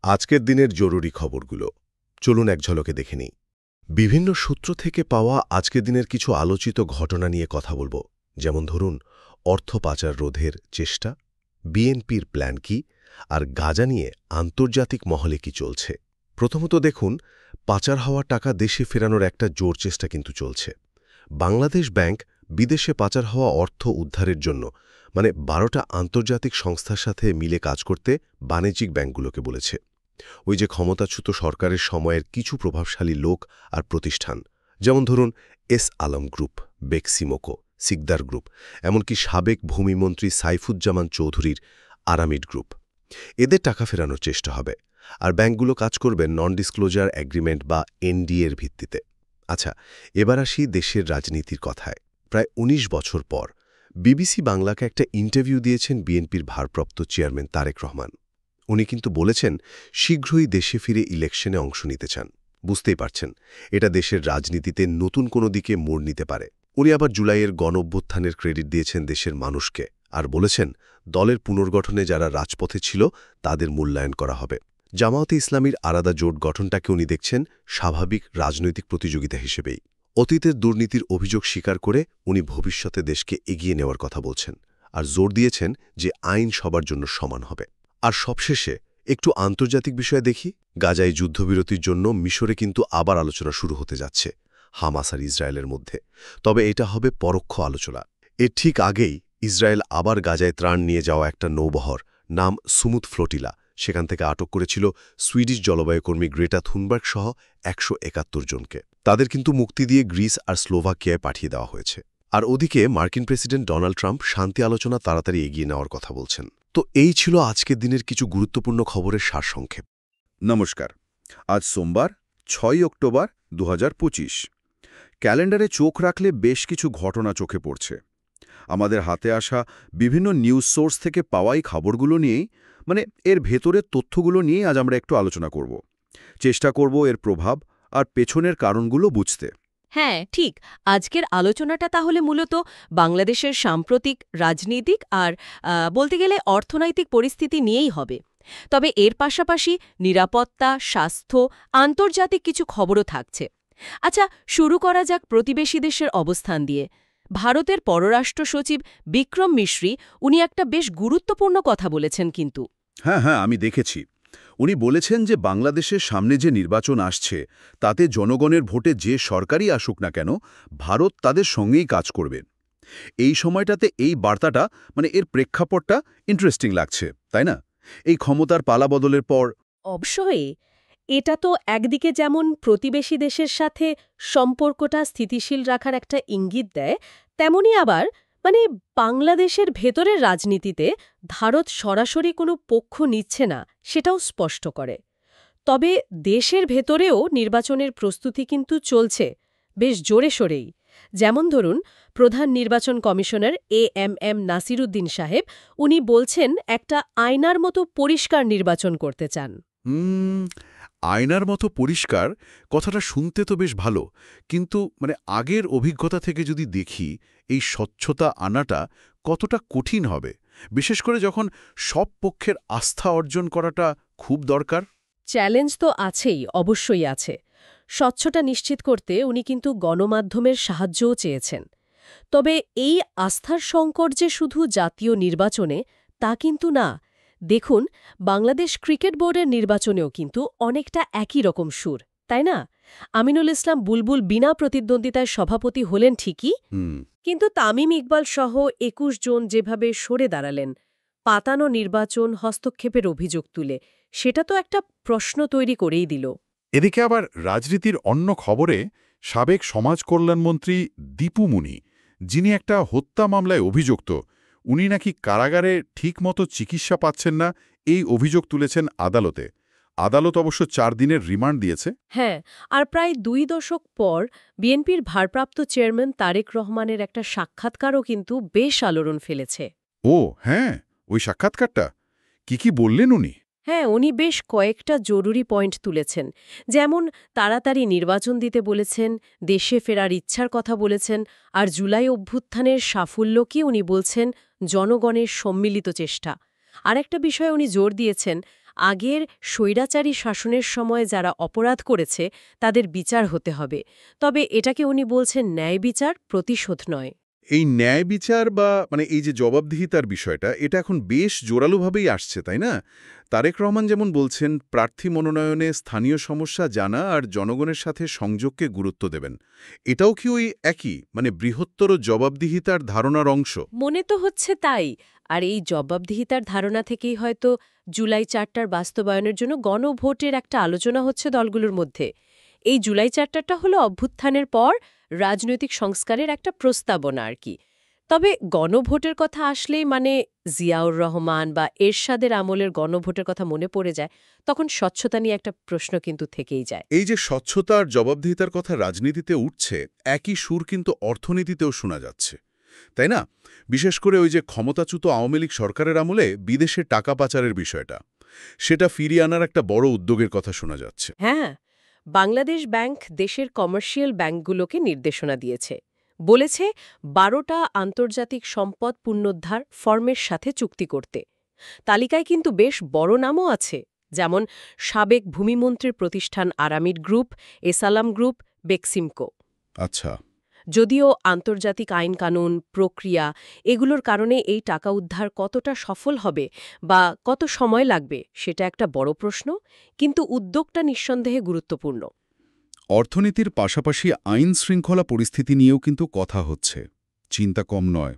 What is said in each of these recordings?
আজকের দিনের জরুরি খবরগুলো চলুন এক ঝলকে দেখে নিই। বিভিন্ন সূত্র থেকে পাওয়া আজকের দিনের কিছু আলোচিত ঘটনা নিয়ে কথা বলবো, যেমন ধরুন অর্থ পাচার রোধের চেষ্টা, বিএনপির প্ল্যান কি, আর গাজা নিয়ে আন্তর্জাতিক মহলে কি চলছে। প্রথমত দেখুন, পাচার হওয়া টাকা দেশে ফেরানোর একটা জোর চেষ্টা কিন্তু চলছে। বাংলাদেশ ব্যাংক বিদেশে পাচার হওয়া অর্থ উদ্ধারের জন্য 12টা আন্তর্জাতিক সংস্থার সাথে মিলে কাজ করতে বাণিজ্যিক ব্যাংকগুলোকে বলেছে। ওই যে ক্ষমতাচ্যুত সরকারের সময়ের কিছু প্রভাবশালী লোক আর প্রতিষ্ঠান, যেমন ধরুন S Alam group, Beximco, Sikder group, এমনকি সাবেক ভূমিমন্ত্রী সাইফুজ্জামান চৌধুরীর আরামিড গ্রুপ, এদের টাকা ফেরানোর চেষ্টা হবে। আর ব্যাংকগুলো কাজ করবে নন ডিসক্লোজার এগ্রিমেন্ট বা এনডিএর ভিত্তিতে। আচ্ছা, এবার আসি দেশের রাজনীতির কথায়। প্রায় ১৯ বছর পর বিবিসি বাংলাকে একটা ইন্টারভিউ দিয়েছেন বিএনপির ভারপ্রাপ্ত চেয়ারম্যান তারেক রহমান। উনি কিন্তু বলেছেন শীঘ্রই দেশে ফিরে ইলেকশনে অংশ নিতে চান। বুঝতেই পারছেন, এটা দেশের রাজনীতিতে নতুন কোনো দিকে মোড় নিতে পারে। উনি আবার জুলাইয়ের গণঅভ্যুত্থানের ক্রেডিট দিয়েছেন দেশের মানুষকে, আর বলেছেন দলের পুনর্গঠনে যারা রাজপথে ছিল তাদের মূল্যায়ন করা হবে। জামায়াতে ইসলামীর আলাদা জোট গঠনটাকে উনি দেখছেন স্বাভাবিক রাজনৈতিক প্রতিযোগিতা হিসেবেই। অতীতের দুর্নীতির অভিযোগ স্বীকার করে উনি ভবিষ্যতে দেশকে এগিয়ে নেওয়ার কথা বলছেন, আর জোর দিয়েছেন যে আইন সবার জন্য সমান হবে। আর সবশেষে একটু আন্তর্জাতিক বিষয়ে দেখি। গাজায় যুদ্ধবিরতির জন্য মিশরে কিন্তু আবার আলোচনা শুরু হতে যাচ্ছে হামাস আর ইসরায়েলের মধ্যে। তবে এটা হবে পরোক্ষ আলোচনা। এর ঠিক আগেই ইসরায়েল আবার গাজায় ত্রাণ নিয়ে যাওয়া একটা নৌবহর নাম সুমুদ ফ্লোটিলা সেখান থেকে আটক করেছিল সুইডিশ জলবায়ুকর্মী গ্রেটা থুনবার্গ সহ ১৭১ জনকে। তাদের কিন্তু মুক্তি দিয়ে গ্রিস আর স্লোভাকিয়ায় পাঠিয়ে দেওয়া হয়েছে। আর ওদিকে মার্কিন প্রেসিডেন্ট ডোনাল্ড ট্রাম্প শান্তি আলোচনা তাড়াতাড়ি এগিয়ে নেওয়ার কথা বলছেন। তো এই ছিল আজকের দিনের কিছু গুরুত্বপূর্ণ খবরের সারসংক্ষেপ। নমস্কার। আজ সোমবার ৬ অক্টোবর ২০২৫। ক্যালেন্ডারে চোখ রাখলে বেশ কিছু ঘটনা চোখে পড়ছে। আমাদের হাতে আসা বিভিন্ন নিউজ সোর্স থেকে পাওয়াই খবরগুলো নিয়েই এর ভেতরের তথ্যগুলো নিয়েই আজ আমরা একটু আলোচনা করব। চেষ্টা করব এর প্রভাব আর পেছনের কারণগুলো বুঝতে। হ্যাঁ, ঠিক। আজকের আলোচনাটা তাহলে মূলত বাংলাদেশের সাম্প্রতিক রাজনৈতিক আর বলতে গেলে অর্থনৈতিক পরিস্থিতি নিয়েই হবে। তবে এর পাশাপাশি নিরাপত্তা, স্বাস্থ্য, আন্তর্জাতিক কিছু খবরও থাকছে। আচ্ছা, শুরু করা যাক প্রতিবেশী দেশের অবস্থান দিয়ে। ভারতের পররাষ্ট্র সচিব বিক্রম মিশ্রি উনি একটা বেশ গুরুত্বপূর্ণ কথা বলেছেন কিন্তু। হ্যাঁ, আমি দেখেছি। উনি বলেছেন যে বাংলাদেশের সামনে যে নির্বাচন আসছে তাতে জনগণের ভোটে যে সরকারই আসুক না কেন, ভারত তাদের সঙ্গেই কাজ করবে। এই সময়টাতে এই বার্তাটা এর প্রেক্ষাপটটা ইন্টারেস্টিং লাগছে, তাই না? এই ক্ষমতার পালাবদলের পর অবশ্যই এটা তো একদিকে যেমন প্রতিবেশী দেশের সাথে সম্পর্কটা স্থিতিশীল রাখার একটা ইঙ্গিত দেয়, তেমনি আবার বাংলাদেশের ভেতরের রাজনীতিতে ভারত সরাসরি কোনো পক্ষ নিচ্ছে না সেটাও স্পষ্ট করে। তবে দেশের ভেতরেও নির্বাচনের প্রস্তুতি কিন্তু চলছে বেশ জোরে সোরেই। যেমন ধরুন, প্রধান নির্বাচন কমিশনার এএমএম নাসিরুদ্দিন সাহেব উনি বলছেন একটা আয়নার মতো পরিষ্কার নির্বাচন করতে চান। আয়নার মতো পরিষ্কার কথাটা শুনতে তো বেশ ভালো, কিন্তু আগের অভিজ্ঞতা থেকে যদি দেখি এই স্বচ্ছতা আনাটা কতটা কঠিন হবে, বিশেষ করে যখন সব পক্ষের আস্থা অর্জন করাটা খুব দরকার। চ্যালেঞ্জ তো আছেই, অবশ্যই আছে। স্বচ্ছতা নিশ্চিত করতে উনি কিন্তু গণমাধ্যমের সাহায্যও চেয়েছেন। তবে এই আস্থার সংকট যে শুধু জাতীয় নির্বাচনে তা কিন্তু না। দেখুন, বাংলাদেশ ক্রিকেট বোর্ডের নির্বাচনেও কিন্তু অনেকটা একই রকম সুর, তাই না? আমিনুল ইসলাম বুলবুল বিনা প্রতিদ্বন্দ্বিতায় সভাপতি হলেন ঠিকই, কিন্তু তামিম ইকবাল সহ ২১ জন যেভাবে সরে দাঁড়ালেন, পাতানো নির্বাচন হস্তক্ষেপের অভিযোগ তুলে, সেটা তো একটা প্রশ্ন তৈরি করেই দিল। এদিকে আবার রাজনীতির অন্য খবরে সাবেক সমাজ কল্যাণমন্ত্রী দীপু মুনি, যিনি একটা হত্যা মামলায় অভিযুক্ত, উনি নাকি কারাগারে ঠিকমতো চিকিৎসা পাচ্ছেন না, এই অভিযোগ তুলেছেন আদালতে। আদালত অবশ্য ৪ দিনের রিমান্ড দিয়েছে। হ্যাঁ, আর প্রায় ২ দশক পর বিএনপির ভারপ্রাপ্ত চেয়ারম্যান তারেক রহমানের একটা সাক্ষাৎকারও কিন্তু বেশ আলোড়ন ফেলেছে। ও হ্যাঁ, ওই সাক্ষাৎকারটা কি বললেন উনি? হ্যাঁ, উনি বেশ কয়েকটা জরুরি পয়েন্ট তুলেছেন। যেমন তাড়াতাড়ি নির্বাচন দিতে বলেছেন, দেশে ফেরার ইচ্ছার কথা বলেছেন, আর জুলাই অভ্যুত্থানের সাফল্যকে উনি বলছেন জনগণের সম্মিলিত চেষ্টা। আরেকটা বিষয়ে উনি জোর দিয়েছেন, আগের স্বৈরাচারী শাসনের সময় যারা অপরাধ করেছে তাদের বিচার হতে হবে, তবে এটাকে উনি বলছেন ন্যায় বিচার, প্রতিশোধ নয়। এই ন্যায় বিচার বা এই যে জবাবদিহিতার বিষয়টা, এটা এখন বেশ জোরালোভাবেই আসছে, তাই না? তারেক রহমান যেমন বলছেন, প্রার্থী মনোনয়নে স্থানীয় সমস্যা জানা আর জনগণের সাথে সংযোগকে গুরুত্ব দেবেন। এটাও কি ওই একই বৃহত্তর জবাবদিহিতার ধারণার অংশ? মনে তো হচ্ছে তাই। আর এই জবাবদিহিতার ধারণা থেকেই হয়তো জুলাই ৪টার বাস্তবায়নের জন্য গণভোটের একটা আলোচনা হচ্ছে দলগুলোর মধ্যে। এই জুলাই ৪টা হলো অভ্যুত্থানের পর রাজনৈতিক সংস্কারের একটা প্রস্তাবনা আর কি। তবে গণভোটের কথা আসলেই জিয়াউর রহমান বা এরশাদের আমলের গণভোটের কথা মনে পড়ে যায়, তখন স্বচ্ছতা নিয়ে একটা প্রশ্ন কিন্তু থেকেই যায়। এই যে স্বচ্ছতা আর জবাবদিহিতার কথা রাজনীতিতে উঠছে, একই সুর কিন্তু অর্থনীতিতেও শোনা যাচ্ছে, তাই না? বিশেষ করে ওই যে ক্ষমতাচ্যুত আওয়ামী লীগ সরকারের আমলে বিদেশে টাকা পাচারের বিষয়টা, সেটা ফিরিয়ে আনার একটা বড় উদ্যোগের কথা শোনা যাচ্ছে। হ্যাঁ, বাংলাদেশ ব্যাংক দেশের কমার্শিয়াল ব্যাংকগুলোকে নির্দেশনা দিয়েছে। বলেছে ১২টা আন্তর্জাতিক সম্পদ পুনরুদ্ধার ফর্মের সাথে চুক্তি করতে। তালিকায় কিন্তু বেশ বড় নামও আছে, যেমন সাবেক ভূমিমন্ত্রীর প্রতিষ্ঠান আরামিড গ্রুপ, এসালাম গ্রুপ, বেক্সিমকো। আচ্ছা। যদিও আন্তর্জাতিক আইন-কানুন, প্রক্রিয়া এগুলোর কারণে এই টাকা উদ্ধার কতটা সফল হবে বা কত সময় লাগবে সেটা একটা বড় প্রশ্ন, কিন্তু উদ্যোগটা নিঃসন্দেহে গুরুত্বপূর্ণ। অর্থনীতির পাশাপাশি আইন শৃঙ্খলা পরিস্থিতি নিয়েও কিন্তু কথা হচ্ছে, চিন্তা কম নয়।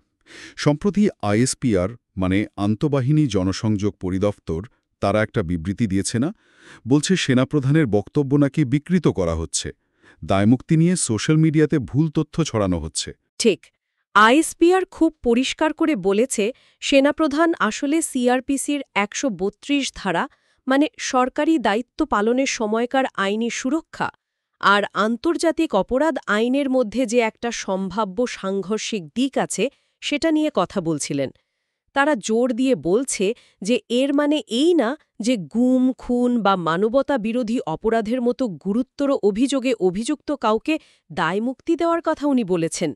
সম্প্রতি আইএসপিআর আন্তঃবাহিনী জনসংযোগ পরিদপ্তর, তারা একটা বিবৃতি দিয়েছে না? বলছে সেনাপ্রধানের বক্তব্য নাকি বিকৃত করা হচ্ছে, দায়মুক্তি নিয়ে সোশ্যাল মিডিয়াতে ভুল তথ্য ছড়ানো হচ্ছে। ঠিক, আইএসপিআর খুব পরিষ্কার করে বলেছে সেনাপ্রধান আসলে সিআরপিসির ১৩২ ধারা সরকারি দায়িত্ব পালনের সময়কার আইনি সুরক্ষা আর আন্তর্জাতিক অপরাধ আইনের মধ্যে যে একটা সম্ভাব্য সাংঘর্ষিক দিক আছে সেটা নিয়ে কথা বলছিলেন। তারা জোর দিয়ে বলছে যে এর এই না যে গুম, খুন বা মানবতা বিরোধী অপরাধের মতো গুরুতর অভিযোগে অভিযুক্ত কাউকে দায়মুক্তি দেওয়ার কথা উনি বলেছেন।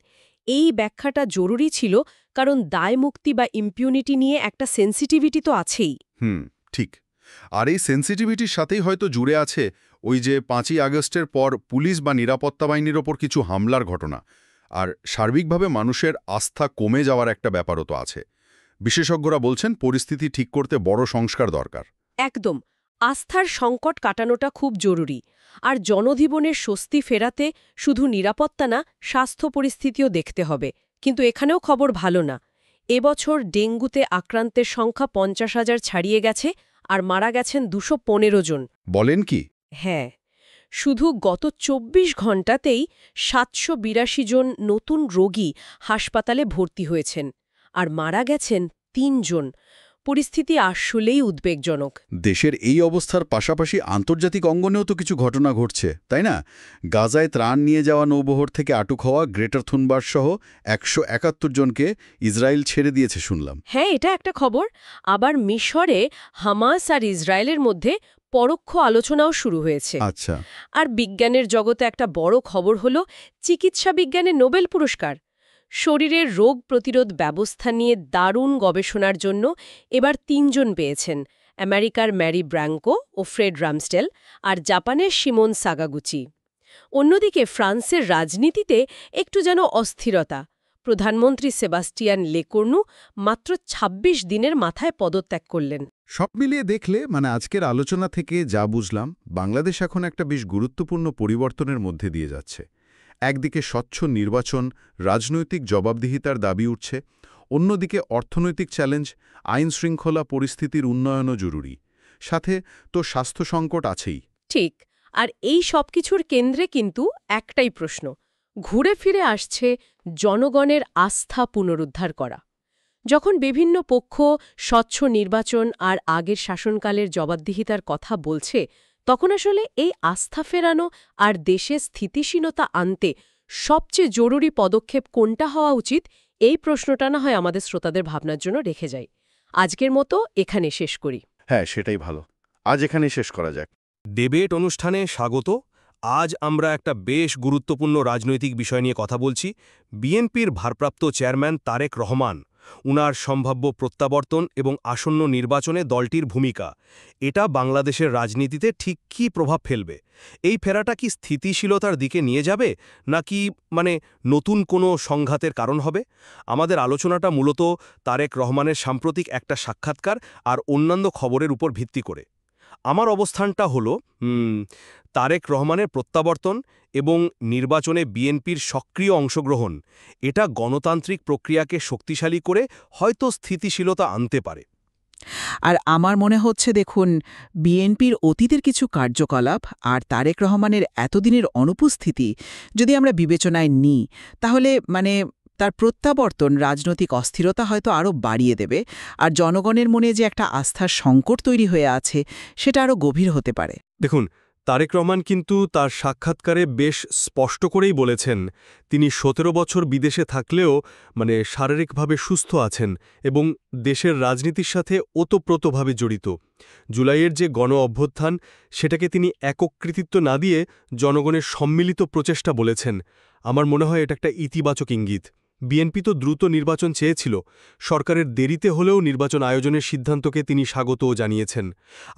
এই ব্যাখ্যাটা জরুরি ছিল, কারণ দায়মুক্তি বা ইম্পিউনিটি নিয়ে একটা সেন্সিটিভিটি তো আছেই। ঠিক। আর এই সেন্সিটিভিটির সাথেই হয়তো জুড়ে আছে ওই যে ৫ই আগস্টের পর পুলিশ বা নিরাপত্তা বাহিনীর ওপর কিছু হামলার ঘটনা, আর সার্বিকভাবে মানুষের আস্থা কমে যাওয়ার একটা ব্যাপারও তো আছে। বিশেষজ্ঞরা বলছেন পরিস্থিতি ঠিক করতে বড় সংস্কার দরকার। একদম, আস্থার সংকট কাটানোটা খুব জরুরি। আর জনজীবনের স্বস্তি ফেরাতে শুধু নিরাপত্তা না, স্বাস্থ্য পরিস্থিতিও দেখতে হবে। কিন্তু এখানেও খবর ভালো না। এবছর ডেঙ্গুতে আক্রান্তের সংখ্যা ৫০,০০০ ছাড়িয়ে গেছে আর মারা গেছেন ২১৫ জন। বলেন কি? হ্যাঁ, শুধু গত ২৪ ঘণ্টাতেই ৭৮২ জন নতুন রোগী হাসপাতালে ভর্তি হয়েছেন আর মারা গেছেন ৩ জন। পরিস্থিতি আসলেই উদ্বেগজনক। দেশের এই অবস্থার পাশাপাশি আন্তর্জাতিক অঙ্গনেও তো কিছু ঘটনা ঘটছে, তাই না? গাজায় ত্রাণ নিয়ে যাওয়া নৌবহর থেকে আটক হওয়া গ্রেটার থুনবার্গ সহ ১৭১ জনকে ইসরায়েল ছেড়ে দিয়েছে শুনলাম। হ্যাঁ, এটা একটা খবর। আবার মিশরে হামাস আর ইসরায়েলের মধ্যে পরোক্ষ আলোচনাও শুরু হয়েছে। আচ্ছা। আর বিজ্ঞানের জগতে একটা বড় খবর হলো চিকিৎসা বিজ্ঞানে নোবেল পুরস্কার। শরীরের রোগ প্রতিরোধ ব্যবস্থা নিয়ে দারুণ গবেষণার জন্য এবার ৩ জন পেয়েছেন, আমেরিকার ম্যারি ব্র্যাঙ্কো ও ফ্রেড রামস্টেল আর জাপানের শিমোন সাগাগুচি। অন্যদিকে ফ্রান্সের রাজনীতিতে একটু যেন অস্থিরতা। প্রধানমন্ত্রী সেবাস্টিয়ান লেকর্নু মাত্র ২৬ দিনের মাথায় পদত্যাগ করলেন। সব মিলিয়ে দেখলে আজকের আলোচনা থেকে যা বুঝলাম, বাংলাদেশ এখন একটা বেশ গুরুত্বপূর্ণ পরিবর্তনের মধ্যে দিয়ে যাচ্ছে। একদিকে স্বচ্ছ নির্বাচন, রাজনৈতিক জবাবদিহিতার দাবি উঠছে, অন্যদিকে অর্থনৈতিক চ্যালেঞ্জ, আইন শৃঙ্খলা পরিস্থিতির উন্নয়নও জরুরি, সাথে তো স্বাস্থ্য সংকট আছেই। ঠিক, আর এই সবকিছুর কেন্দ্রে কিন্তু একটাই প্রশ্ন, ঘুরে ফিরে আসছে জনগণের আস্থা পুনরুদ্ধার করা। যখন বিভিন্ন পক্ষ স্বচ্ছ নির্বাচন আর আগের শাসনকালের জবাবদিহিতার কথা বলছে, তখন আসলে এই আস্থা ফেরানো আর দেশে স্থিতিশীলতা আনতে সবচেয়ে জরুরি পদক্ষেপ কোনটা হওয়া উচিত, এই প্রশ্নটা না হয় আমাদের শ্রোতাদের ভাবনার জন্য রেখে যাই। আজকের মতো এখানে শেষ করি। হ্যাঁ, সেটাই ভালো। আজ এখানেই শেষ করা যাক। ডিবেট অনুষ্ঠানে স্বাগত। আজ আমরা একটা বেশ গুরুত্বপূর্ণ রাজনৈতিক বিষয় নিয়ে কথা বলছি। বিএনপির ভারপ্রাপ্ত চেয়ারম্যান তারেক রহমান উনার সম্ভাব্য প্রত্যাবর্তন এবং আসন্ন নির্বাচনে দলটির ভূমিকা এটা বাংলাদেশের রাজনীতিতে ঠিক কী প্রভাব ফেলবে? এই ফেরাটা কি স্থিতিশীলতার দিকে নিয়ে যাবে, নাকি নতুন কোনো সংঘাতের কারণ হবে? আমাদের আলোচনাটা মূলত তারেক রহমানের সাম্প্রতিক একটা সাক্ষাৎকার আর অন্যান্য খবরের উপর ভিত্তি করে। আমার অবস্থানটা হলো তারেক রহমানের প্রত্যাবর্তন এবং নির্বাচনে বিএনপির সক্রিয় অংশগ্রহণ এটা গণতান্ত্রিক প্রক্রিয়াকে শক্তিশালী করে হয়তো স্থিতিশীলতা আনতে পারে। আর আমার মনে হচ্ছে দেখুন, বিএনপির অতীতের কিছু কার্যকলাপ আর তারেক রহমানের এতদিনের অনুপস্থিতি যদি আমরা বিবেচনায় নিই, তাহলে তার প্রত্যাবর্তন রাজনৈতিক অস্থিরতা হয়তো আরও বাড়িয়ে দেবে, আর জনগণের মনে যে একটা আস্থার সংকট তৈরি হয়ে আছে সেটা আরও গভীর হতে পারে। দেখুন, তারেক রহমান কিন্তু তার সাক্ষাৎকারে বেশ স্পষ্ট করেই বলেছেন তিনি ১৭ বছর বিদেশে থাকলেও শারীরিকভাবে সুস্থ আছেন এবং দেশের রাজনীতির সাথে ওতপ্রোতভাবে জড়িত। জুলাইয়ের যে গণ অভ্যুত্থান সেটাকে তিনি একক কৃতিত্ব না দিয়ে জনগণের সম্মিলিত প্রচেষ্টা বলেছেন। আমার মনে হয় এটা একটা ইতিবাচক ইঙ্গিত। বিএনপি তো দ্রুত নির্বাচন চেয়েছিল, সরকারের দেরিতে হলেও নির্বাচন আয়োজনের সিদ্ধান্তকে তিনি স্বাগতও জানিয়েছেন।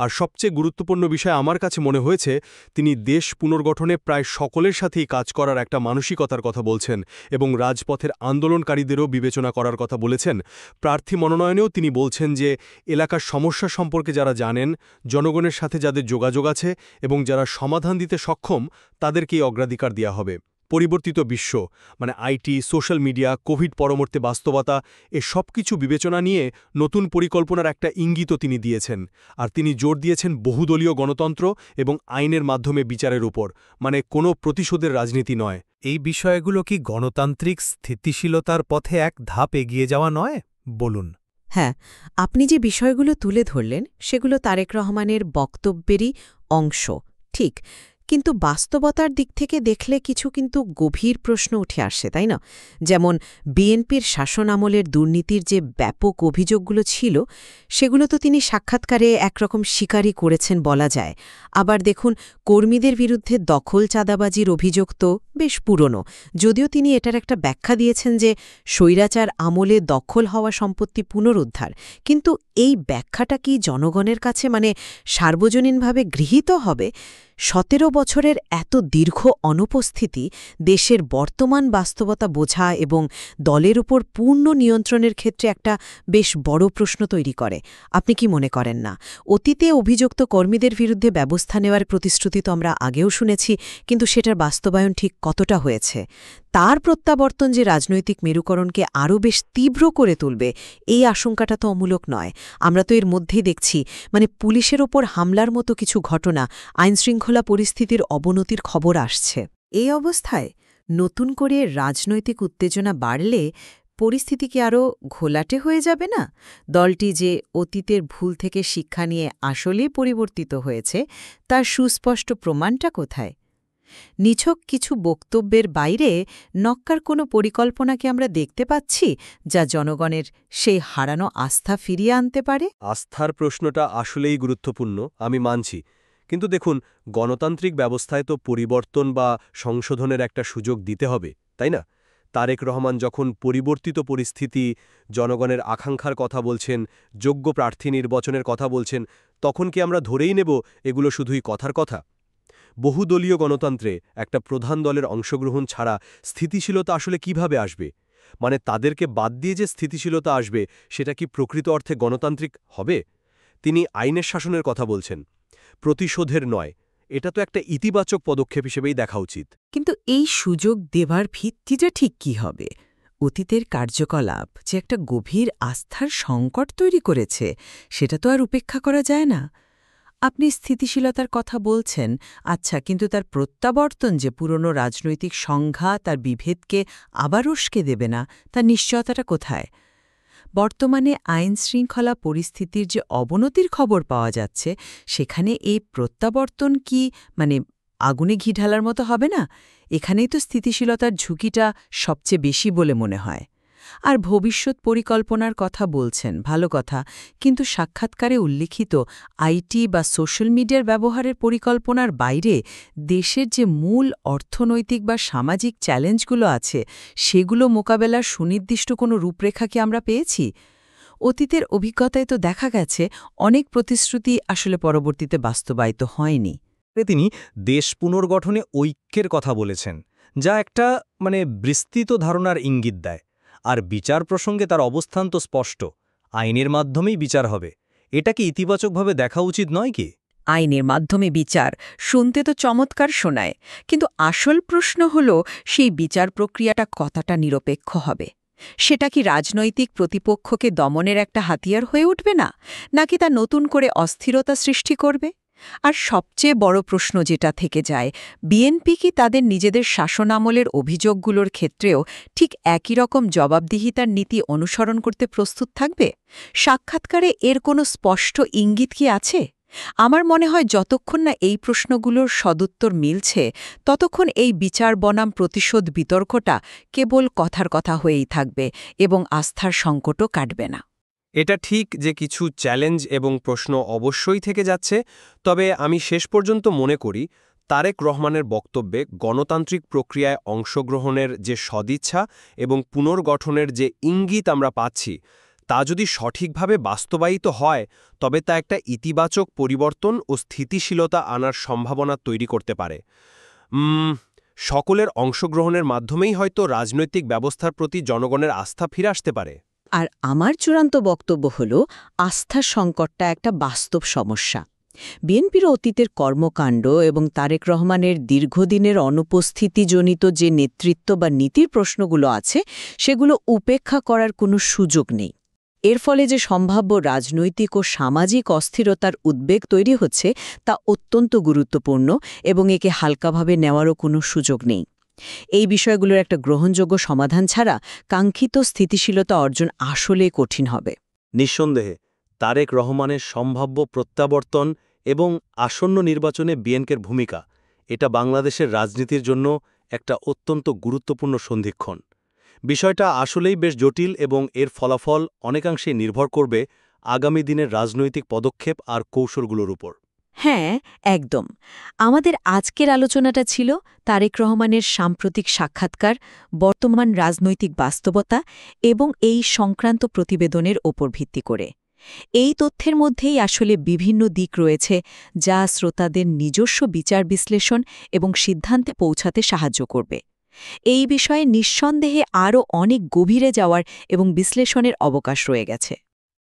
আর সবচেয়ে গুরুত্বপূর্ণ বিষয় আমার কাছে মনে হয়েছে তিনি দেশ পুনর্গঠনে প্রায় সকলের সাথেই কাজ করার একটা মানসিকতার কথা বলছেন এবং রাজপথের আন্দোলনকারীদেরও বিবেচনা করার কথা বলেছেন। প্রার্থী মনোনয়নেও তিনি বলছেন যে এলাকার সমস্যা সম্পর্কে যারা জানেন, জনগণের সাথে যাদের যোগাযোগ আছে এবং যারা সমাধান দিতে সক্ষম তাদেরকেই অগ্রাধিকার দেওয়া হবে। পরিবর্তিত বিশ্ব আইটি, সোশ্যাল মিডিয়া, কোভিড পরবর্তী বাস্তবতা এ সব কিছু বিবেচনা নিয়ে নতুন পরিকল্পনার একটা ইঙ্গিতও তিনি দিয়েছেন। আর তিনি জোর দিয়েছেন বহুদলীয় গণতন্ত্র এবং আইনের মাধ্যমে বিচারের উপর, কোনো প্রতিশোধের রাজনীতি নয়। এই বিষয়গুলো কি গণতান্ত্রিক স্থিতিশীলতার পথে এক ধাপ এগিয়ে যাওয়া নয়? বলুন। হ্যাঁ, আপনি যে বিষয়গুলো তুলে ধরলেন সেগুলো তারেক রহমানের বক্তব্যেরই অংশ, ঠিক। কিন্তু বাস্তবতার দিক থেকে দেখলে কিছু কিন্তু গভীর প্রশ্ন উঠে আসছে, তাই না? যেমন বিএনপির শাসন আমলের দুর্নীতির যে ব্যাপক অভিযোগগুলো ছিল সেগুলো তো তিনি সাক্ষাৎকারে একরকম স্বীকারই করেছেন বলা যায়। আবার দেখুন, কর্মীদের বিরুদ্ধে দখল চাঁদাবাজির অভিযোগ তো বেশ পুরনো, যদিও তিনি এটার একটা ব্যাখ্যা দিয়েছেন যে স্বৈরাচার আমলে দখল হওয়া সম্পত্তি পুনরুদ্ধার। কিন্তু এই ব্যাখ্যাটা কি জনগণের কাছে সার্বজনীনভাবে গৃহীত হবে? ১৭ বছরের এত দীর্ঘ অনুপস্থিতি দেশের বর্তমান বাস্তবতা বোঝা এবং দলের উপর পূর্ণ নিয়ন্ত্রণের ক্ষেত্রে একটা বেশ বড় প্রশ্ন তৈরি করে। আপনি কি মনে করেন না? অতীতে অভিযুক্ত কর্মীদের বিরুদ্ধে ব্যবস্থা নেওয়ার প্রতিশ্রুতি তো আমরা আগেও শুনেছি, কিন্তু সেটার বাস্তবায়ন ঠিক কতটা হয়েছে? তার প্রত্যাবর্তন যে রাজনৈতিক মেরুকরণকে আরও বেশ তীব্র করে তুলবে, এই আশঙ্কাটা তো অমূলক নয়। আমরা তো এর মধ্যেই দেখছি পুলিশের ওপর হামলার মতো কিছু ঘটনা, আইনশৃঙ্খলা পরিস্থিতির অবনতির খবর আসছে। এই অবস্থায় নতুন করে রাজনৈতিক উত্তেজনা বাড়লে পরিস্থিতি কি আরও ঘোলাটে হয়ে যাবে না? দলটি যে অতীতের ভুল থেকে শিক্ষা নিয়ে আসলেই পরিবর্তিত হয়েছে তার সুস্পষ্ট প্রমাণটা কোথায়? নিছক কিছু বক্তব্যের বাইরে নক্কার কোনো পরিকল্পনা কি আমরা দেখতে পাচ্ছি যা জনগণের সেই হারানো আস্থা ফিরিয়ে আনতে পারে? আস্থার প্রশ্নটা আসলেই গুরুত্বপূর্ণ, আমি মানছি। কিন্তু দেখুন, গণতান্ত্রিক ব্যবস্থায় তো পরিবর্তন বা সংশোধনের একটা সুযোগ দিতে হবে, তাই না? তারেক রহমান যখন পরিবর্তিত পরিস্থিতি, জনগণের আকাঙ্ক্ষার কথা বলছেন, যোগ্য প্রার্থী নির্বাচনের কথা বলছেন, তখন কি আমরা ধরেই নেব এগুলো শুধুই কথার কথা? বহুদলীয় গণতন্ত্রে একটা প্রধান দলের অংশগ্রহণ ছাড়া স্থিতিশীলতা আসলে কিভাবে আসবে? তাদেরকে বাদ দিয়ে যে স্থিতিশীলতা আসবে সেটা কি প্রকৃত অর্থে গণতান্ত্রিক হবে? তিনি আইনের শাসনের কথা বলছেন, প্রতিশোধের নয়। এটা তো একটা ইতিবাচক পদক্ষেপ হিসেবেই দেখা উচিত। কিন্তু এই সুযোগ দেবার ভিত্তিটা ঠিক কি হবে? অতীতের কার্যকলাপ যে একটা গভীর আস্থার সংকট তৈরি করেছে সেটা তো আর উপেক্ষা করা যায় না। আপনি স্থিতিশীলতার কথা বলছেন, আচ্ছা, কিন্তু তার প্রত্যাবর্তন যে পুরনো রাজনৈতিক সংঘাত আর বিভেদকে আবার উস্কে দেবে না, তার নিশ্চয়তাটা কোথায়? বর্তমানে আইনশৃঙ্খলা পরিস্থিতির যে অবনতির খবর পাওয়া যাচ্ছে সেখানে এই প্রত্যাবর্তন কি আগুনে ঘি ঢালার মতো হবে না? এখানেই তো স্থিতিশীলতার ঝুঁকিটা সবচেয়ে বেশি বলে মনে হয়। আর ভবিষ্যৎ পরিকল্পনার কথা বলছেন, ভালো কথা, কিন্তু সাক্ষাৎকারে উল্লিখিত আইটি বা সোশ্যাল মিডিয়ার ব্যবহারের পরিকল্পনার বাইরে দেশের যে মূল অর্থনৈতিক বা সামাজিক চ্যালেঞ্জগুলো আছে সেগুলো মোকাবেলার সুনির্দিষ্ট কোনো রূপরেখা কি আমরা পেয়েছি? অতীতের অভিজ্ঞতায় তো দেখা গেছে অনেক প্রতিশ্রুতি আসলে পরবর্তীতে বাস্তবায়িত হয়নি। তিনি দেশ পুনর্গঠনে ঐক্যের কথা বলেছেন, যা একটা বিস্তৃত ধারণার ইঙ্গিত দেয়। আর বিচার প্রসঙ্গে তার অবস্থান তো স্পষ্ট, আইনের মাধ্যমেই বিচার হবে। এটা কি ইতিবাচকভাবে দেখা উচিত নয় কি? আইনের মাধ্যমে বিচার শুনতে তো চমৎকার শোনায়, কিন্তু আসল প্রশ্ন হল সেই বিচার প্রক্রিয়াটা কতটা নিরপেক্ষ হবে। সেটা কি রাজনৈতিক প্রতিপক্ষকে দমনের একটা হাতিয়ার হয়ে উঠবে না, নাকি তা নতুন করে অস্থিরতা সৃষ্টি করবে? আর সবচেয়ে বড় প্রশ্ন যেটা থেকে যায়, বিএনপি কি তাদের নিজেদের শাসনামলের অভিযোগগুলোর ক্ষেত্রেও ঠিক একই রকম জবাবদিহিতার নীতি অনুসরণ করতে প্রস্তুত থাকবে? সাক্ষাৎকারে এর কোনো স্পষ্ট ইঙ্গিত কি আছে? আমার মনে হয় যতক্ষণ না এই প্রশ্নগুলোর সদুত্তর মিলছে, ততক্ষণ এই বিচার বনাম প্রতিশোধ বিতর্কটা কেবল কথার কথা হয়েই থাকবে এবং আস্থার সংকটও কাটবে না। এটা ঠিক যে কিছু চ্যালেঞ্জ এবং প্রশ্ন অবশ্যই থেকে যাচ্ছে, তবে আমি শেষ পর্যন্ত মনে করি তারেক রহমানের বক্তব্যে গণতান্ত্রিক প্রক্রিয়ায় অংশগ্রহণের যে সদিচ্ছা এবং পুনর্গঠনের যে ইঙ্গিত আমরা পাচ্ছি, তা যদি সঠিকভাবে বাস্তবায়িত হয় তবে তা একটা ইতিবাচক পরিবর্তন ও স্থিতিশীলতা আনার সম্ভাবনা তৈরি করতে পারে। সকলের অংশগ্রহণের মাধ্যমেই হয়তো রাজনৈতিক ব্যবস্থার প্রতি জনগণের আস্থা ফিরে আসতে পারে। আর আমার চূড়ান্ত বক্তব্য হল, আস্থার সংকটটা একটা বাস্তব সমস্যা। বিএনপির অতীতের কর্মকাণ্ড এবং তারেক রহমানের দীর্ঘদিনের অনুপস্থিতিজনিত যে নেতৃত্ব বা নীতির প্রশ্নগুলো আছে, সেগুলো উপেক্ষা করার কোনো সুযোগ নেই। এর ফলে যে সম্ভাব্য রাজনৈতিক ও সামাজিক অস্থিরতার উদ্বেগ তৈরি হচ্ছে, তা অত্যন্ত গুরুত্বপূর্ণ এবং একে হালকাভাবে নেওয়ারও কোনো সুযোগ নেই। এই বিষয়গুলোর একটা গ্রহণযোগ্য সমাধান ছাড়া কাঙ্ক্ষিত স্থিতিশীলতা অর্জন আসলেই কঠিন হবে। নিঃসন্দেহে তারেক রহমানের সম্ভাব্য প্রত্যাবর্তন এবং আসন্ন নির্বাচনে বিএনপির ভূমিকা, এটা বাংলাদেশের রাজনীতির জন্য একটা অত্যন্ত গুরুত্বপূর্ণ সন্ধিক্ষণ। বিষয়টা আসলেই বেশ জটিল এবং এর ফলাফল অনেকাংশেই নির্ভর করবে আগামী দিনের রাজনৈতিক পদক্ষেপ আর কৌশলগুলোর উপর। হ্যাঁ, একদম। আমাদের আজকের আলোচনাটা ছিল তারেক রহমানের সাম্প্রতিক সাক্ষাৎকার, বর্তমান রাজনৈতিক বাস্তবতা এবং এই সংক্রান্ত প্রতিবেদনের ওপর ভিত্তি করে। এই তথ্যের মধ্যেই আসলে বিভিন্ন দিক রয়েছে যা শ্রোতাদের নিজস্ব বিচার বিশ্লেষণ এবং সিদ্ধান্তে পৌঁছাতে সাহায্য করবে। এই বিষয়ে নিঃসন্দেহে আরও অনেক গভীরে যাওয়ার এবং বিশ্লেষণের অবকাশ রয়ে গেছে।